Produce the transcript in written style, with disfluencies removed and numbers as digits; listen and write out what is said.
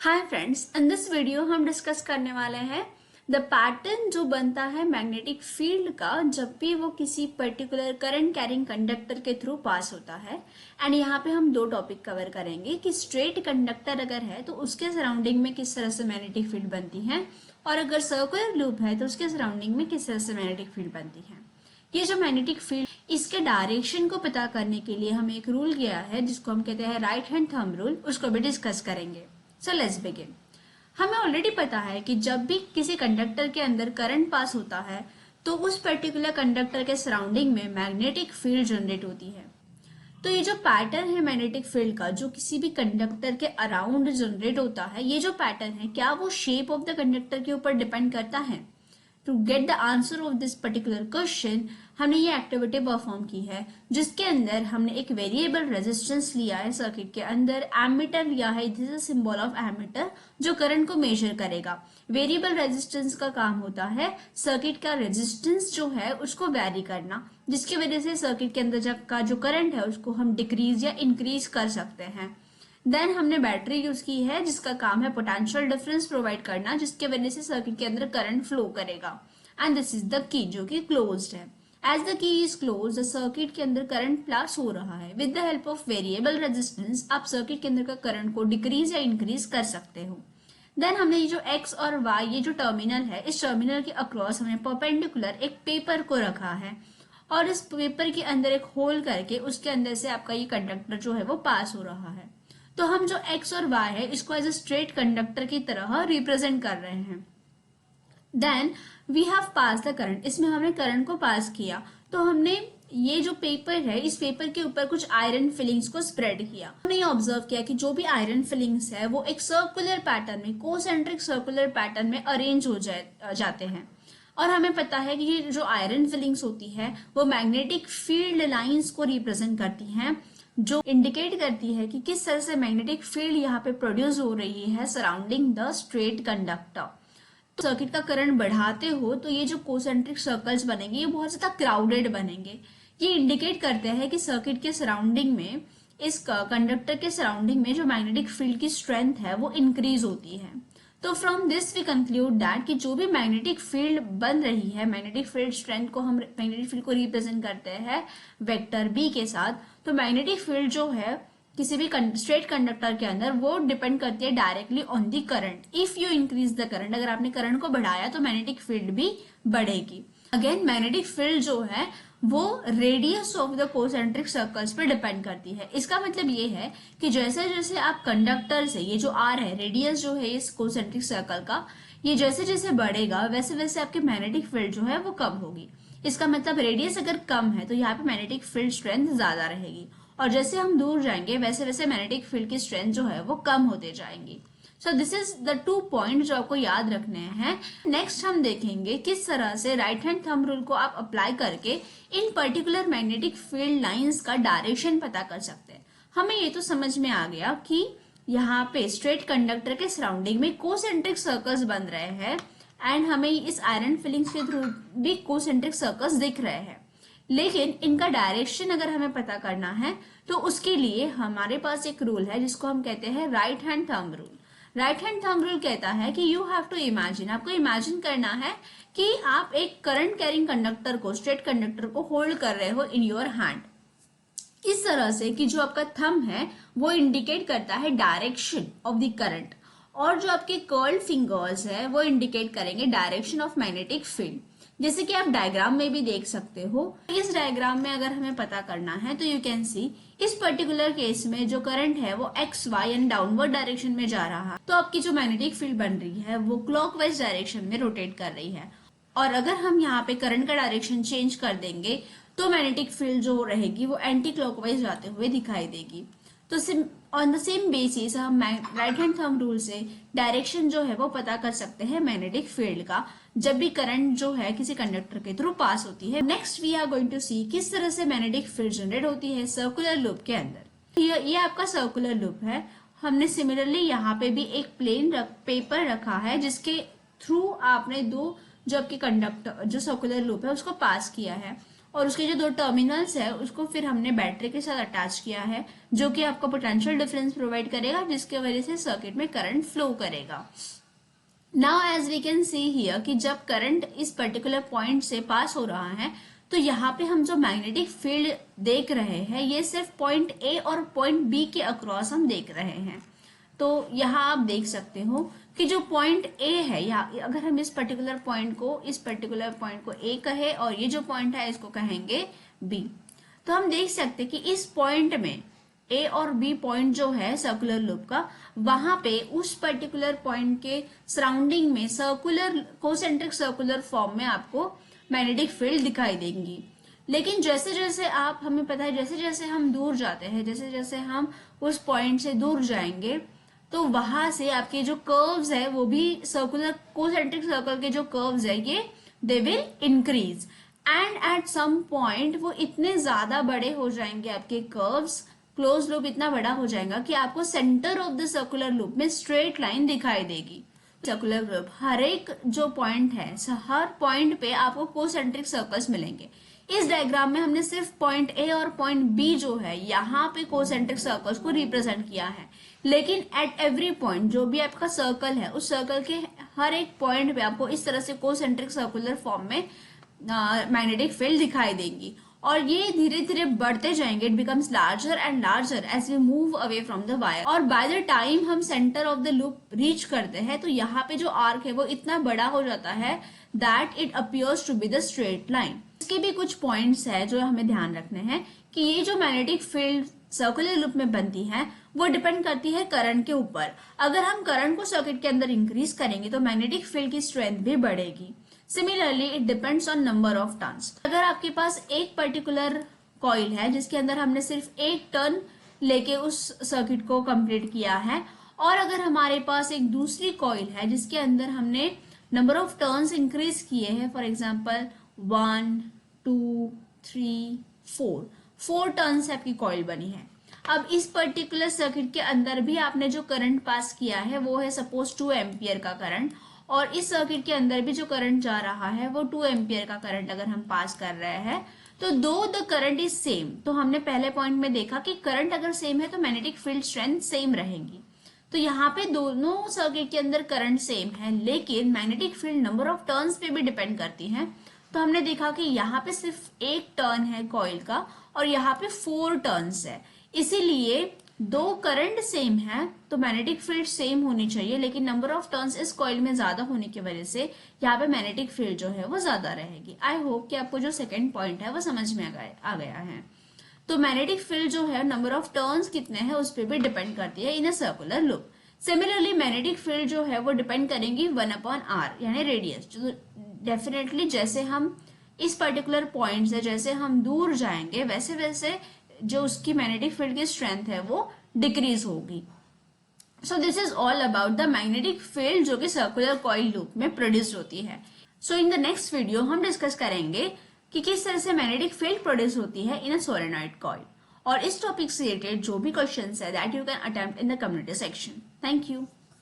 Hi friends, in this video हम discuss करने वाले हैं द पैटर्न जो बनता है मैग्नेटिक फील्ड का जब भी वो किसी पर्टिकुलर करंट कैरिंग कंडक्टर के थ्रू पास होता है। एंड यहाँ पे हम दो टॉपिक कवर करेंगे कि स्ट्रेट कंडक्टर अगर है तो उसके सराउंडिंग में किस तरह से मैग्नेटिक फील्ड बनती है, और अगर सर्कुलर लूप है तो उसके सराउंडिंग में किस तरह से मैग्नेटिक फील्ड बनती है। ये जो मैग्नेटिक फील्ड, इसके डायरेक्शन को पता करने के लिए हमें एक रूल किया है जिसको हम कहते हैं राइट हैंड थंब रूल, उसको भी डिस्कस करेंगे। So let's begin. हमें ऑलरेडी पता है कि जब भी किसी कंडक्टर के अंदर करंट पास होता है तो उस पर्टिकुलर कंडक्टर के सराउंडिंग में मैग्नेटिक फील्ड जनरेट होती है। तो ये जो पैटर्न है मैग्नेटिक फील्ड का जो किसी भी कंडक्टर के अराउंड जनरेट होता है, ये जो पैटर्न है क्या वो शेप ऑफ द कंडक्टर के ऊपर डिपेंड करता है? To get the answer of this particular question हमने ये एक्टिविटी परफॉर्म की है जिसके अंदर हमने एक वेरिएबल रेजिस्टेंस लिया है, सर्किट के अंदर एमीटर लिया है, this is symbol of ammeter जो करंट को मेजर करेगा। वेरिएबल रेजिस्टेंस का काम होता है सर्किट का रेजिस्टेंस जो है उसको वैरी करना, जिसकी वजह से सर्किट के अंदर का जो करंट है उसको हम डिक्रीज या इंक्रीज कर सकते हैं। देन हमने बैटरी यूज की है जिसका काम है पोटेंशियल डिफरेंस प्रोवाइड करना, जिसके वजह से सर्किट के अंदर करंट फ्लो करेगा। And this is the key जो कि क्लोज्ड है। As the key is close, the circuit के अंदर करंट पास हो रहा है। With the help of variable resistance आप सर्किट के अंदर का करंट को डिक्रीज या इंक्रीज कर सकते हो। देन हमने ये जो एक्स और वाई, ये जो टर्मिनल है, इस टर्मिनल के अक्रॉस हमने परपेंडिकुलर एक पेपर को रखा है और इस पेपर के अंदर एक होल करके उसके अंदर से आपका ये कंडक्टर जो है वो पास हो रहा है। तो हम जो x और y है इसको एज ए स्ट्रेट कंडक्टर की तरह रिप्रेजेंट कर रहे हैं। Then we have pass the current, इसमें हमने करंट को पास किया तो हमने ये जो पेपर है इस पेपर के ऊपर कुछ आयरन फिलिंग्स को स्प्रेड किया। हमने ये ऑब्जर्व किया कि जो भी आयरन फिलिंग्स है वो एक सर्कुलर पैटर्न में, कोसेंट्रिक सर्कुलर पैटर्न में अरेंज हो जाते हैं। और हमें पता है कि ये जो आयरन फिलिंग्स होती है वो मैग्नेटिक फील्ड लाइंस को रिप्रेजेंट करती हैं, जो इंडिकेट करती है कि किस तरह से मैग्नेटिक फील्ड यहाँ पे प्रोड्यूस हो रही है सराउंडिंग द स्ट्रेट कंडक्टर। तो सर्किट का करंट बढ़ाते हो तो ये जो कोसेंट्रिक सर्कल्स बनेंगे ये बहुत ज्यादा क्राउडेड बनेंगे। ये इंडिकेट करते हैं कि सर्किट के सराउंडिंग में, इस कंडक्टर के सराउंडिंग में जो मैग्नेटिक फील्ड की स्ट्रेंथ है वो इंक्रीज होती है। तो from this we conclude that कि जो भी मैग्नेटिक फील्ड बन रही है, मैग्नेटिक फील्ड स्ट्रेंथ को हम मैग्नेटिक फील्ड को रिप्रेजेंट करते हैं वेक्टर बी के साथ। तो मैग्नेटिक फील्ड जो है किसी भी स्ट्रेट कंडक्टर के अंदर वो डिपेंड करती है directly on the current. If you increase the current, अगर आपने करंट को बढ़ाया तो मैग्नेटिक फील्ड भी बढ़ेगी। अगेन मैग्नेटिक फील्ड जो है वो radius of the concentric circles पे डिपेंड करती है। इसका मतलब ये है कि जैसे जैसे आप कंडक्टर से, ये जो आर है, रेडियस जो है इस कोसेंट्रिक सर्कल का, ये जैसे जैसे बढ़ेगा वैसे वैसे आपकी मैग्नेटिक फील्ड जो है वो कम होगी। इसका मतलब रेडियस अगर कम है तो यहाँ पे मैग्नेटिक फील्ड स्ट्रेंथ ज्यादा रहेगी, और जैसे हम दूर जाएंगे वैसे वैसे मैग्नेटिक फील्ड की स्ट्रेंथ जो है वो कम होते जाएंगी। So this is the 2 point जो आपको याद रखने हैं। नेक्स्ट हम देखेंगे किस तरह से राइट हैंड थंब रूल को आप अप्लाई करके इन पर्टिकुलर मैग्नेटिक फील्ड लाइंस का डायरेक्शन पता कर सकते हैं। हमें ये तो समझ में आ गया कि यहाँ पे स्ट्रेट कंडक्टर के सराउंडिंग में कोसेंट्रिक सर्कल्स बन रहे हैं एंड हमें इस आयरन फिलिंग्स के थ्रू भी कोसेंट्रिक सर्कल्स दिख रहे हैं, लेकिन इनका डायरेक्शन अगर हमें पता करना है तो उसके लिए हमारे पास एक रूल है जिसको हम कहते हैं right hand thumb rule. Right hand thumb rule कहता है कि यू हैव टू इमेजिन, आपको इमेजिन करना है कि आप एक करंट कैरिंग कंडक्टर को, स्ट्रेट कंडक्टर को होल्ड कर रहे हो इन योर हैंड, इस तरह से कि जो आपका थंब है वो इंडिकेट करता है डायरेक्शन ऑफ द करंट, और जो आपके कर्ल्ड फिंगर्स है वो इंडिकेट करेंगे डायरेक्शन ऑफ मैग्नेटिक फील्ड। जैसे कि आप डायग्राम में भी देख सकते हो। इस डायग्राम में अगर हमें पता करना है तो यू कैन सी इस पर्टिकुलर केस में जो करंट है वो एक्स वाई यानी डाउनवर्ड डायरेक्शन में जा रहा है, तो आपकी जो मैग्नेटिक फील्ड बन रही है वो क्लॉकवाइज डायरेक्शन में रोटेट कर रही है। और अगर हम यहाँ पे करंट का डायरेक्शन चेंज कर देंगे तो मैग्नेटिक फील्ड जो रहेगी वो एंटी क्लॉकवाइज जाते हुए दिखाई देगी। तो ऑन द सेम बेसिस हम राइट हैंड थंब रूल से डायरेक्शन जो है वो पता कर सकते हैं मैग्नेटिक फील्ड का जब भी करंट जो है किसी कंडक्टर के थ्रू पास होती है। Next we are going to see किस तरह से मैग्नेटिक फील्ड जनरेट होती है सर्कुलर लूप के अंदर। ये आपका सर्कुलर लूप है। हमने सिमिलरली यहाँ पे भी एक प्लेन पेपर रखा है जिसके थ्रू आपने दो जो आपके कंडक्टर जो सर्कुलर लूप है उसको पास किया है, और उसके जो दो टर्मिनल्स है उसको फिर हमने बैटरी के साथ अटैच किया है, जो कि आपको पोटेंशियल डिफरेंस प्रोवाइड करेगा, जिसके वजह से सर्किट में करंट फ्लो करेगा। Now as we can see here कि जब करंट इस पर्टिकुलर पॉइंट से पास हो रहा है तो यहाँ पे हम जो मैग्नेटिक फील्ड देख रहे हैं ये सिर्फ पॉइंट ए और पॉइंट बी के अक्रॉस हम देख रहे हैं। तो यहाँ आप देख सकते हो कि जो पॉइंट ए है, या अगर हम इस पर्टिकुलर पॉइंट को ए कहे और ये जो पॉइंट है इसको कहेंगे बी, तो हम देख सकते कि इस पॉइंट में ए और बी पॉइंट जो है सर्कुलर लूप का, वहां पे उस पर्टिकुलर पॉइंट के सराउंडिंग में कोसेंट्रिक सर्कुलर फॉर्म में आपको मैग्नेटिक फील्ड दिखाई देंगी। लेकिन जैसे जैसे हमें पता है जैसे जैसे हम दूर जाते हैं, जैसे जैसे हम उस पॉइंट से दूर जाएंगे तो वहां से आपके जो कर्व्स है वो भी कोसेंट्रिक सर्कल के जो कर्व्स है ये they will increase, and at some point वो इतने ज्यादा बड़े हो जाएंगे, आपके कर्व्स क्लोज लूप इतना बड़ा हो जाएगा कि आपको centre of the circular loop में स्ट्रेट लाइन दिखाई देगी। सर्कुलर लूप हर एक जो पॉइंट है, हर पॉइंट पे आपको कोसेंट्रिक सर्कल्स मिलेंगे। इस डायग्राम में हमने सिर्फ पॉइंट ए और पॉइंट बी जो है यहाँ पे कोसेंट्रिक सर्कल्स को रिप्रेजेंट किया है, लेकिन एट एवरी पॉइंट जो भी आपका सर्कल है उस सर्कल के हर एक पॉइंट पे आपको इस तरह से कोसेंट्रिक सर्कुलर फॉर्म में मैग्नेटिक फील्ड दिखाई देंगी, और ये धीरे धीरे बढ़ते जाएंगे। It becomes larger and larger as we move away from the wire, और बाय द टाइम हम centre of the loop reach करते हैं तो यहाँ पे जो आर्क है वो इतना बड़ा हो जाता है that it appears to be the straight line. इसके भी कुछ पॉइंट्स है जो हमें ध्यान रखने हैं कि ये जो मैग्नेटिक फील्ड सर्कुलर लूप में बनती है वो डिपेंड करती है करंट के ऊपर। अगर हम करंट को सर्किट के अंदर इंक्रीज करेंगे तो मैग्नेटिक फील्ड की स्ट्रेंथ भी बढ़ेगी। Similarly it depends on number of turns. अगर आपके पास एक पर्टिकुलर कॉइल है जिसके अंदर हमने सिर्फ एक टर्न लेके उस सर्किट को कंप्लीट किया है, और अगर हमारे पास एक दूसरी कॉइल है जिसके अंदर हमने नंबर ऑफ टर्न्स इंक्रीज किए हैं, फॉर एग्जांपल 1 2 3 4 टर्न्स आपकी कॉइल बनी है। अब इस पर्टिकुलर सर्किट के अंदर भी आपने जो करंट पास किया है वो है सपोज 2 एम्पियर का करंट, और इस सर्किट के अंदर भी जो करंट जा रहा है वो 2 एम्पियर का करंट अगर हम पास कर रहे हैं, तो दो द करंट इज सेम, तो हमने पहले पॉइंट में देखा कि करंट अगर सेम है तो मैग्नेटिक फील्ड स्ट्रेंथ सेम रहेगी। तो यहाँ पे दोनों सर्किट के अंदर करंट सेम है, लेकिन magnetic field number of turns पे भी डिपेंड करती है। तो हमने देखा कि यहाँ पे सिर्फ एक टर्न है कॉइल का और यहाँ पे 4 टर्न्स है, इसीलिए दो करंट सेम है तो मैग्नेटिक फील्ड सेम होनी चाहिए, लेकिन नंबर ऑफ टर्न्स इस कॉइल में ज्यादा होने की वजह से यहाँ पे मैग्नेटिक फील्ड जो है वो ज्यादा रहेगी। आई होप कि आपको जो सेकंड पॉइंट है वो समझ में आ गया है। तो मैग्नेटिक फील्ड जो है नंबर ऑफ टर्न्स कितने हैं उस पर भी डिपेंड करती है in a circular loop. Similarly magnetic field जो है वो डिपेंड करेंगी 1/r यानी रेडियस। जो डेफिनेटली जैसे हम इस पर्टिकुलर पॉइंट से जैसे हम दूर जाएंगे वैसे वैसे जो उसकी मैग्नेटिक फील्ड की स्ट्रेंथ है वो डिक्रीज होगी। So this is all about the magnetic field जो कि सर्कुलर कॉइल लूप में प्रोड्यूस होती है। सो इन द नेक्स्ट वीडियो हम डिस्कस करेंगे कि किस तरह से मैग्नेटिक फील्ड प्रोड्यूस होती है इन अ सोलेनॉइड कॉइल, और इस टॉपिक से रिलेटेड जो भी क्वेश्चंस है that you can attempt in the community section. Thank you.